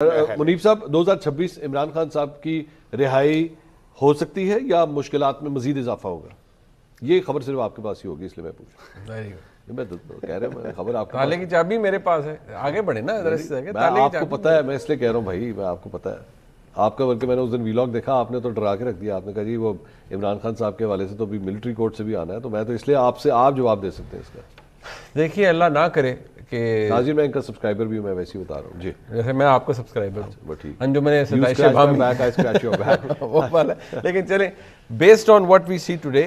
منیب صاحب 2026 عمران خان صاحب کی رہائی ہو سکتی ہے یا مشکلات میں مزید اضافہ ہوگا؟ یہ خبر صرف آپ کے پاس ہی ہوگی اس لیے میں پوچھ رہا ہوں. میں کہہ رہا ہوں خبر آپ تالے کی چابی میرے پاس ہے, آگے بڑھے نا. آپ کو پتا ہے, میں اس لیے کہہ رہا ہوں بھائی, میں آپ کو پتا ہے آپ کا, بلکہ میں نے اس دن ویلاگ دیکھا, آپ نے تو ڈرا کے رکھ دیا. آپ نے کہا جی وہ عمران خان صاحب کے حوالے سے تو ابھی ملٹری کورٹ سے بھی آنا ہے, تو میں تو اس لیے آپ سے آپ جواب دے سکتے ہیں اس کا. دیکھیے اللہ نہ کرے کہ ناظرین میں ان کا سبسکرائبر بھی ہوں, میں ویسے ہی بتا رہا ہوں جی. جیسے میں آپ کو سبسکرائبر وہ ٹھیک انجمن ستائش ہے, وہ والا. لیکن چلیں based on what we see today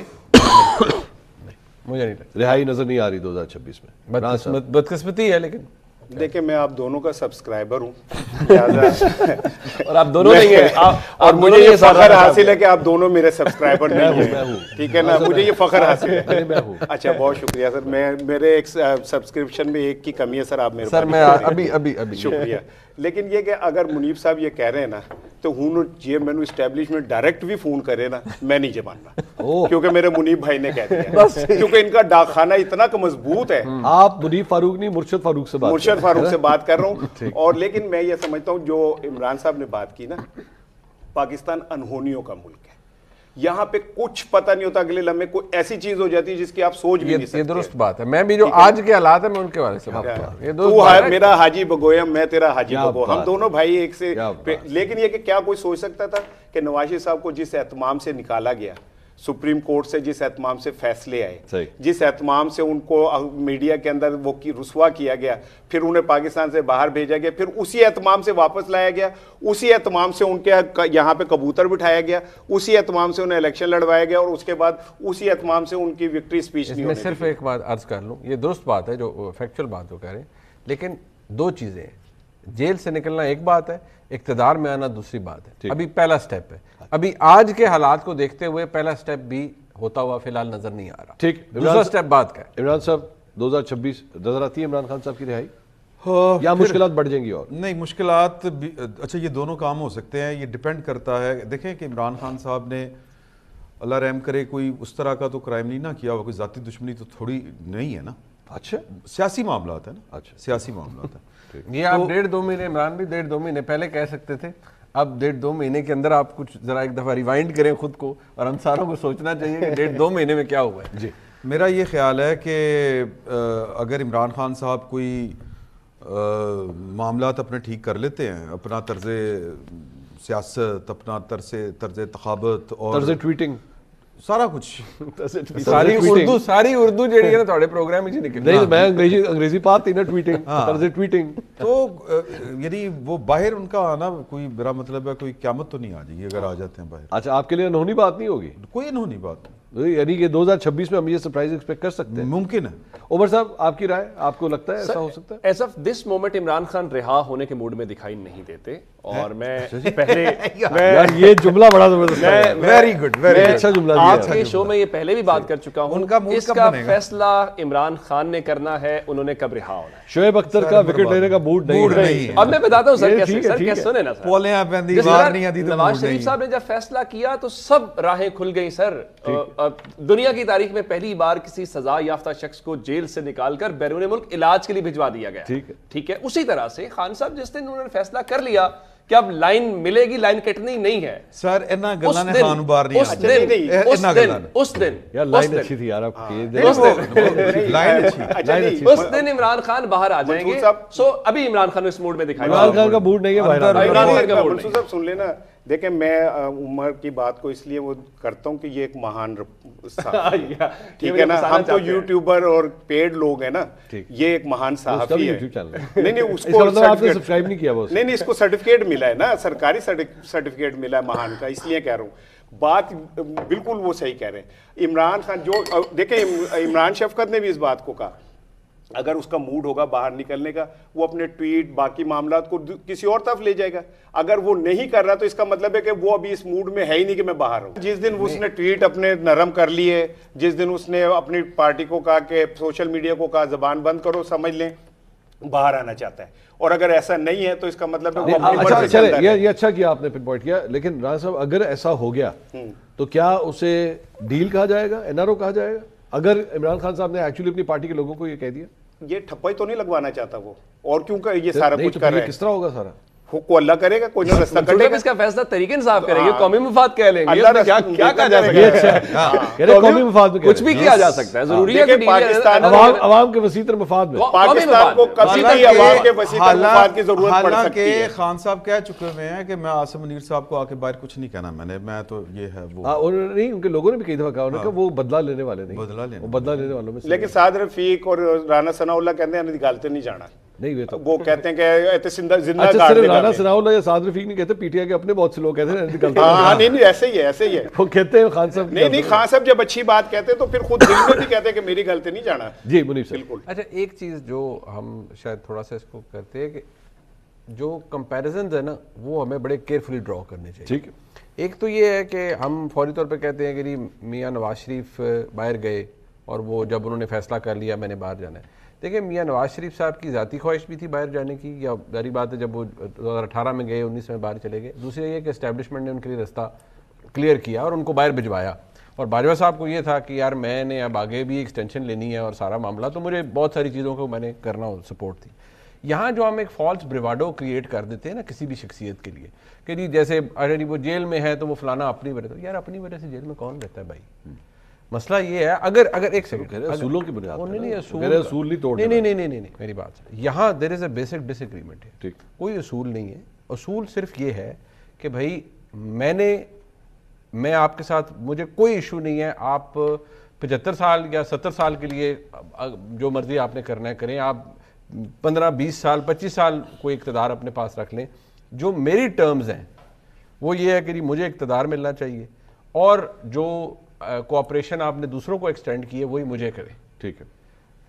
مجھے نہیں لگتا رہائی نظر نہیں آ رہی 2026 میں. بدقسمتی ہے, لیکن دیکھیں میں آپ دونوں کا سبسکرائبر ہوں اور آپ دونوں نہیں ہیں, اور مجھے یہ فخر حاصل ہے کہ آپ دونوں میرے سبسکرائبر نہیں ہیں, ٹھیک ہے نا, مجھے یہ فخر حاصل ہے. اچھا بہت شکریہ سر, میرے ایک سبسکرپشن میں ایک کی کمی ہے سر, آپ میرے سر میں ابھی شکریہ. لیکن یہ کہ اگر منیب صاحب یہ کہہ رہے ہیں نا تو ہوں یہ مینو اسٹیبلشمنٹ ڈائریکٹ بھی فون کرے نا میں نہیں جباننا, کیونکہ میرے منیب بھائی نے کہہ دیا, کیونکہ ان کا ڈاک خانہ اتنا مضبوط ہے. آپ منیب فاروق نہیں مرشد فاروق سے بات کر رہا ہوں. اور لیکن میں یہ سمجھتا ہوں جو عمران صاحب نے بات کی نا, پاکستان انہونیوں کا ملک ہے, یہاں پہ کچھ پتہ نہیں ہوتا, اگلے لمحے کوئی ایسی چیز ہو جاتی ہے جس کی آپ سوچ بھی نہیں سکتے. یہ درست بات ہے, میں بھی جو آج کے حالات ہیں میں ان کے بارے سے بات کر رہا ہوں. تو میرا حاجی بگویم, میں تیرا حاجی بگو, ہم دونوں بھائی ایک سے. لیکن یہ کہ کیا کوئی سوچ سکتا تھا کہ نواز شریف صاحب کو جس اہتمام سے نکالا گیا, سپریم کورٹ سے جس اہتمام سے فیصلے آئے, جس اہتمام سے ان کو میڈیا کے اندر وہ رسوا کیا گیا, پھر انہیں پاکستان سے باہر بھیجا گیا, پھر اسی اہتمام سے واپس لایا گیا, اسی اہتمام سے ان کے یہاں پہ کبوتر بٹھایا گیا, اسی اہتمام سے انہیں الیکشن لڑوایا گیا, اور اس کے بعد اسی اہتمام سے ان کی وکٹری اسپیچ نہیں. میں صرف ایک بات عرض کر لوں, یہ درست بات ہے جو فیکچوئل بات وہ کہہ رہے ہیں, لیکن دو چیزیں ہیں, جیل سے نکلنا ایک بات ہے, اقتدار میں آنا دوسری بات ہے. ابھی پہلا سٹیپ ہے, ابھی آج کے حالات کو دیکھتے ہوئے پہلا سٹیپ بھی ہوتا ہوا فی الحال نظر نہیں آ رہا. ٹھیک, دوسرا سٹیپ بات کا ہے. عمران صاحب 2026 نظر آتی ہے عمران خان صاحب کی رہائی یا مشکلات بڑھ جائیں گی؟ اور نہیں مشکلات اچھا یہ دونوں کام ہو سکتے ہیں, یہ ڈیپینڈ کرتا ہے. دیکھیں کہ عمران خان صاحب نے اللہ رحم کرے کوئی اس طرح کا تو کرائم نہیں نہ کیا ہوا, کوئی ذاتی دشمنی تو تھوڑی نہیں ہے نا. اچھا سیاسی معاملات ہیں نا, اچھا سیاسی معاملات ہیں. یہ آپ 1.5-2 مہینے, عمران بھی 1.5-2 مہینے پہلے کہہ سکتے تھے, اب 1.5-2 مہینے کے اندر آپ کچھ ذرا ایک دفعہ ریوائنڈ کریں خود کو, اور ہم ساروں کو سوچنا چاہیے کہ 1.5-2 مہینے میں کیا ہوا ہے. جی میرا یہ خیال ہے کہ اگر عمران خان صاحب کوئی معاملات اپنے ٹھیک کر لیتے ہیں, اپنا طرز سیاست, اپنا طرز تخابط اور طرز ٹویٹنگ, سارا کچھ, ساری اردو جڑی ہے نا تھوڑے پروگرام ہی نکل. نہیں میں انگریزی پات تھی نا, ٹویٹنگ, طرز ٹویٹنگ. تو یعنی وہ باہر ان کا آنا کوئی میرا مطلب ہے کوئی قیامت تو نہیں آ جائے گی اگر آ جاتے ہیں باہر. اچھا آپ کے لیے انہونی بات نہیں ہوگی؟ کوئی انہونی بات نہیں, یعنی کہ 2026 میں ہم یہ سرپرائز ایکسپیکٹ کر سکتے ہیں؟ ممکن ہے. عمر صاحب آپ کی رائے, آپ کو لگتا ہے ایسا ہو سکتا ہے؟ As of this moment Imran Khan رہا ہونے کے موڈ میں دکھائی نہیں دیتے, اور میں پہلے یہ جملہ بڑا زبردست ہے, ویری گڈ, ویری اچھا جملہ. آپ کے شو میں یہ پہلے بھی بات کر چکا ہوں, اس کا فیصلہ عمران خان نے کرنا ہے, انہوں نے کب رہا ہونا ہے. شعیب اختر کا وکٹ لینے کا موڈ نہیں ہے. اب میں بتاتا ہوں سر کیسے, سنیں نا سر, نواز شریف صاحب نے جب فیصلہ کیا تو سب راہیں کھل گئی سر. دنیا کی تاریخ میں پہلی بار کسی سزا یافتہ شخص کو جیل سے نکال کر بیرون ملک علاج کے لیے بھجوا دیا گیا. ٹھیک ہے, اسی طرح سے خان صاحب جس دن انہوں نے فیصلہ کر لیا کہ اب لائن ملے گی, لائن کٹنی نہیں ہے سر, اتنا گلاں نے خان بار نہیں اس دن عمران خان باہر آ جائیں گے. سو ابھی عمران خان اس موڈ میں دکھائی, عمران خان کا موڈ نہیں ہے. منصور صاحب سن لینا, دیکھیں میں عمر کی بات کو اس لیے وہ کرتا ہوں کہ یہ ایک مہان ٹھیک ہے نا, ہم تو یوٹیوبر اور پیڈ لوگ ہیں نا, یہ ایک مہان صحافی ہے. نہیں اس کو سبسکرائب نہیں کیا, نہیں اس کو سرٹیفکیٹ ملا ہے نا, سرکاری سرٹیفکیٹ ملا ہے مہان کا, اس لیے کہہ رہا ہوں. بات بالکل وہ صحیح کہہ رہے ہیں. عمران خان جو دیکھیں, عمران شفقت نے بھی اس بات کو کہا, اگر اس کا موڈ ہوگا باہر نکلنے کا, وہ اپنے ٹویٹ باقی معاملات کو کسی اور طرف لے جائے گا. اگر وہ نہیں کر رہا تو اس کا مطلب ہے کہ وہ ابھی اس موڈ میں ہے ہی نہیں کہ میں باہر ہوں. جس دن اس نے ٹویٹ اپنے نرم کر لیے, جس دن اس نے اپنی پارٹی کو کہا کہ سوشل میڈیا کو کہا زبان بند کرو, سمجھ لیں باہر آنا چاہتا ہے. اور اگر ایسا نہیں ہے تو اس کا مطلب ہے یہ اچھا کیا آپ نے پن پوائنٹ کیا. لیکن رانا صاحب اگر ایسا ہو گیا تو کیا اسے ڈیل کہا جائے گا, NRO کہا جائے گا, اگر عمران خان صاحب نے ایکچولی اپنی پارٹی کے لوگوں کو یہ کہہ دیا؟ یہ ٹھپائی تو نہیں لگوانا چاہتا وہ, اور کیوں کہ یہ سارا کچھ کر رہا ہے. کس طرح ہوگا سارا؟ کو اللہ کرے گا, کوئی نہ راستہ منصور کٹے صاحب گا. اس کا فیصلہ طریقے انصاف کریں گے, قومی مفاد کہہ لیں گے, اللہ اس میں کیا رسول کیا کہا جا یہ سکتا اچھا ہے, ہے, کہہ رہے قومی مفاد میں کچھ بھی کیا جا سکتا ہے, ضروری ہے کہ دیکھیں پاکستان عوام کے وسیع تر مفاد میں پاکستان کو کبھی بھی عوام کے وسیع تر مفاد کی ضرورت پڑ سکتی حالانکہ ہے. خان صاحب کہہ چکے ہوئے ہیں کہ میں عاصم منیر صاحب کو آ کے باہر کچھ نہیں کہنا, میں تو یہ ہے وہ نہیں, ان کے لوگوں نے بھی کئی دفعہ کہا, انہوں نے کہا وہ بدلہ لینے والے نہیں, وہ بدلہ لینے والوں میں سے لیکن سعد رفیق اور رانا ثناء اللہ کہتے ہیں نکالتے نہیں جانا, نہیں. وہ کہتے ہیں کہ زندہ اچھا, گاڑ صرف دے رانا گا. ثناء اللہ یا سعد رفیق نہیں کہتے, پی ٹی آئی کے اپنے بہت سے لوگ کہتے ہیں نکلتے ہاں نہیں ایسے ہی ہے, ایسے ہی ہے. وہ کہتے ہیں خان صاحب نہیں خان صاحب جب اچھی بات کہتے ہیں تو پھر خود دل میں بھی کہتے ہیں کہ میری غلطی نہیں جانا. جی منیب صاحب. بالکل. اچھا ایک چیز جو ہم شاید تھوڑا سا اس کو کرتے ہیں کہ جو کمپیریزنز ہے نا وہ ہمیں بڑے کیئرفلی ڈرا کرنے چاہیے. ٹھیک ہے. ایک تو یہ ہے کہ ہم فوری طور پہ کہتے ہیں کہ میاں نواز شریف باہر گئے اور وہ جب انہوں نے فیصلہ کر لیا میں نے باہر جانا ہے. دیکھیں میاں نواز شریف صاحب کی ذاتی خواہش بھی تھی باہر جانے کی, یا ظاہری بات ہے جب وہ 2018 میں گئے 19 میں باہر چلے گئے. دوسری یہ کہ اسٹیبلشمنٹ نے ان کے لیے رستہ کلیئر کیا اور ان کو باہر بھجوایا, اور باجوہ صاحب کو یہ تھا کہ یار میں نے اب آگے بھی ایکسٹینشن لینی ہے اور سارا معاملہ, تو مجھے بہت ساری چیزوں کو میں نے کرنا سپورٹ تھی. یہاں جو ہم ایک فالس بریواڈو کریٹ کر دیتے ہیں نا کسی بھی شخصیت کے لیے کہ جی جیسے اگر وہ جیل میں ہے تو وہ فلانا اپنی وجہ سے, یار اپنی وجہ سے جیل میں کون رہتا ہے بھائی؟ مسئلہ یہ ہے اگر ایک سیکنڈ اصولوں کی بنیاد نہیں اصول نہیں توڑ, نہیں میری بات یہاں دیر از اے بیسک ڈس ایگریمنٹ ہے, ٹھیک, کوئی اصول نہیں ہے. اصول صرف یہ ہے کہ بھائی میں آپ کے ساتھ مجھے کوئی ایشو نہیں ہے, آپ 75 سال یا 70 سال کے لیے جو مرضی آپ نے کرنا ہے کریں, آپ 15 20 سال 25 سال کوئی اقتدار اپنے پاس رکھ لیں. جو میری ٹرمز ہیں وہ یہ ہے کہ مجھے اقتدار ملنا چاہیے اور جو کوآپریشن آپ نے دوسروں کو ایکسٹینڈ کی ہے وہی مجھے کرے. ٹھیک ہے.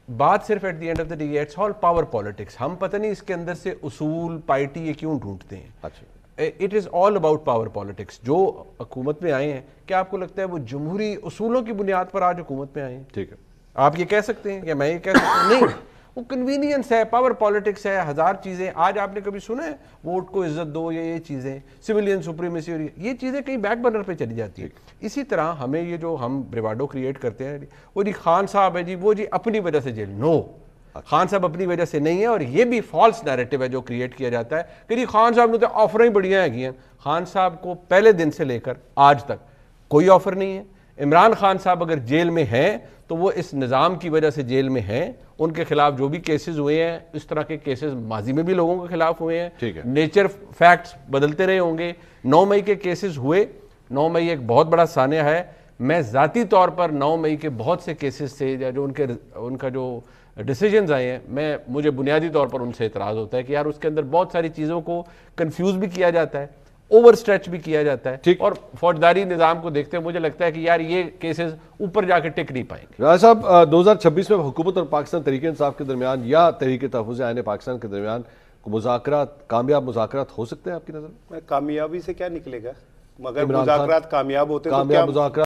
بات صرف at the end of the day it's all power politics. ہم پتہ نہیں اس کے اندر سے اصول پارٹی یہ کیوں ڈھونڈتے ہیں. اچھا, it is all about power politics. جو حکومت میں آئے ہیں کیا آپ کو لگتا ہے وہ جمہوری اصولوں کی بنیاد پر آج حکومت میں آئے ہیں؟ ٹھیک ہے. آپ یہ کہہ سکتے ہیں یا میں یہ کہہ سکتا ہوں؟ نہیں, وہ کنوینئنس ہے, پاور پالیٹکس ہے, ہزار چیزیں. آج آپ نے کبھی سنا ہے ووٹ کو عزت دو یا یہ چیزیں سویلین سپریمیسی, اور یہ چیزیں کہیں بیک برنر پہ چلی جاتی ہیں. اسی طرح ہمیں یہ جو ہم بریواڈو کریٹ کرتے ہیں وہ جی خان صاحب ہے جی وہ جی اپنی وجہ سے جیل, نو, خان صاحب اپنی وجہ سے نہیں ہے. اور یہ بھی فالس نیریٹو ہے جو کریٹ کیا جاتا ہے کہ جی خان صاحب نے تو آفریں بڑھیاں ہیں. خان صاحب کو پہلے دن سے لے کر آج تک کوئی آفر نہیں ہے. عمران خان صاحب اگر جیل میں ہیں تو وہ اس نظام کی وجہ سے جیل میں ہیں. ان کے خلاف جو بھی کیسز ہوئے ہیں اس طرح کے کیسز ماضی میں بھی لوگوں کے خلاف ہوئے ہیں. نیچر فیکٹس بدلتے رہے ہوں گے. 9 مئی کے کیسز ہوئے. 9 مئی ایک بہت بڑا سانحہ ہے. میں ذاتی طور پر 9 مئی کے بہت سے کیسز سے جو ان کا جو ڈیسیجنز آئے ہیں مجھے بنیادی طور پر ان سے اعتراض ہوتا ہے کہ یار اس کے اندر بہت ساری چیزوں کو کنفیوز بھی کیا جاتا ہے, اوور اسٹریچ بھی کیا جاتا ہے, اور فوجداری نظام کو دیکھتے ہیں مجھے لگتا ہے کہ یار یہ کیسز اوپر جا کے ٹک نہیں پائیں گے. راجہ صاحب 2026 میں حکومت اور پاکستان تحریک انصاف کے درمیان یا تحریک تحفظ آئین پاکستان کے درمیان مذاکرات, کامیاب مذاکرات ہو سکتے ہیں آپ کی نظر میں؟ کامیابی سے کیا نکلے گا؟ مگر مذاکرات کامیاب ہوتے تو کیا مذاکرات